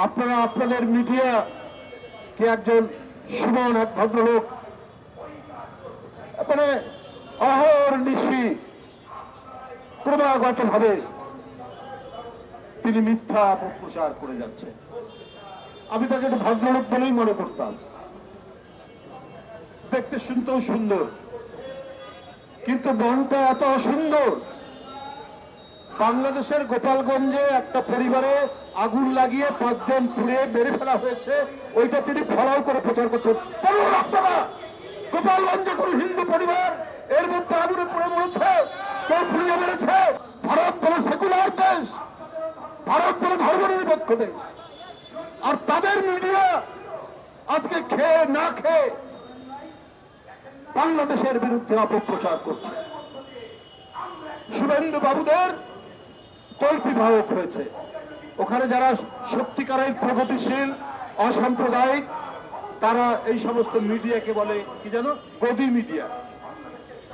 আপনারা আপনাদের মিডিয়া কে একজন সুমন এক ভদ্রলোক মানে অহর্নিশি ক্রমাগত ভাবে তিনি মিথ্যা অপপ্রচার করে যাচ্ছেন। আমি তাকে একটা ভদ্রলোক বলেই মনে করতাম, দেখতে শুনতেও সুন্দর, কিন্তু মনটা এত অসুন্দর। বাংলাদেশের গোপালগঞ্জে একটা পরিবারে আগুন লাগিয়ে 5 জন পুড়িয়ে মেরে ফেলা হয়েছে, ওইটা তিনি ফলাও করে প্রচার করছেন। বলুন আপনারা, গোপালগঞ্জে কোন হিন্দু পরিবার এর মধ্যে আগুনে পুড়ে মরেছে, কেউ পুড়িয়ে মেরেছে? ভারত বড় সেকুলার দেশ, ভারত বড় ধর্মনিরপেক্ষ দেশ, আর তাদের মিডিয়া আজকে খেয়ে না খেয়ে বাংলাদেশের বিরুদ্ধে অপপ্রচার করছে। শুভেন্দু বাবুদের তল্পিবাহক হয়েছে। ওখানে যারা সত্যিকারের প্রগতিশীল অসাম্প্রদায়িক তারা এই সমস্ত মিডিয়াকে বলে কি জানো, গদি মিডিয়া,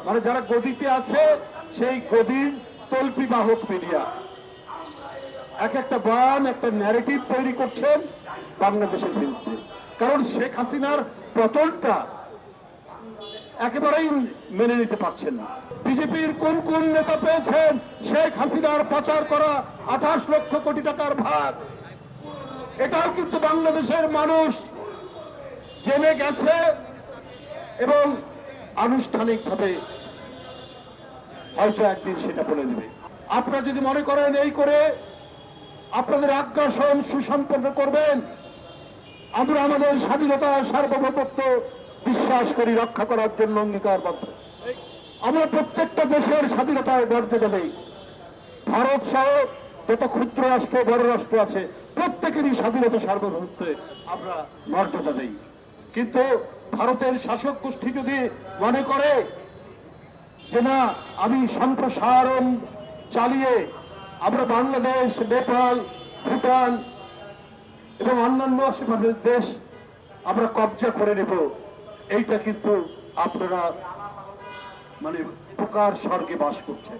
মানে যারা গদিতে আছে সেই গদির তল্পিবাহক মিডিয়া। এক একটা বয়ান একটা ন্যারেটিভ তৈরি করছেন বাংলাদেশের বিরুদ্ধে। কারণ শেখ হাসিনার পতনটা একেবারেই মেনে নিতে পারছেন না। বিজেপির কোন কোন নেতা পেয়েছেন শেখ হাসিনার পাচার করা 28 লক্ষ কোটি টাকার ভাগ? এটাও কিন্তু বাংলাদেশের মানুষ জেনে গেছে এবং আনুষ্ঠানিকভাবে হয়তো একদিন সেটা বলে দেবে। আপনারা যদি মনে করেন এই করে আপনাদের আগ্রাসন সুসম্পন্ন করবেন, আমরা আমাদের স্বাধীনতা সার্বভৌমত্ব বিশ্বাস করি, রক্ষা করার জন্য অঙ্গীকারবদ্ধ। আমরা প্রত্যেকটা দেশের স্বাধীনতায় মর্যাদা দেই। ভারত সহ যত ক্ষুদ্র রাষ্ট্র বড় রাষ্ট্র আছে প্রত্যেকেরই স্বাধীনতা সার্বভৌমত্বে আমরা মর্যাদা দেই। কিন্তু ভারতের শাসক গোষ্ঠী যদি মনে করে যে না, আমি সম্প্রসারণ চালিয়ে আমরা বাংলাদেশ, নেপাল, ভুটান এবং অন্যান্য দেশ আমরা কবজা করে নেব, এইটা কিন্তু আপনারা মানে পোকার স্বর্গে বাস করছেন।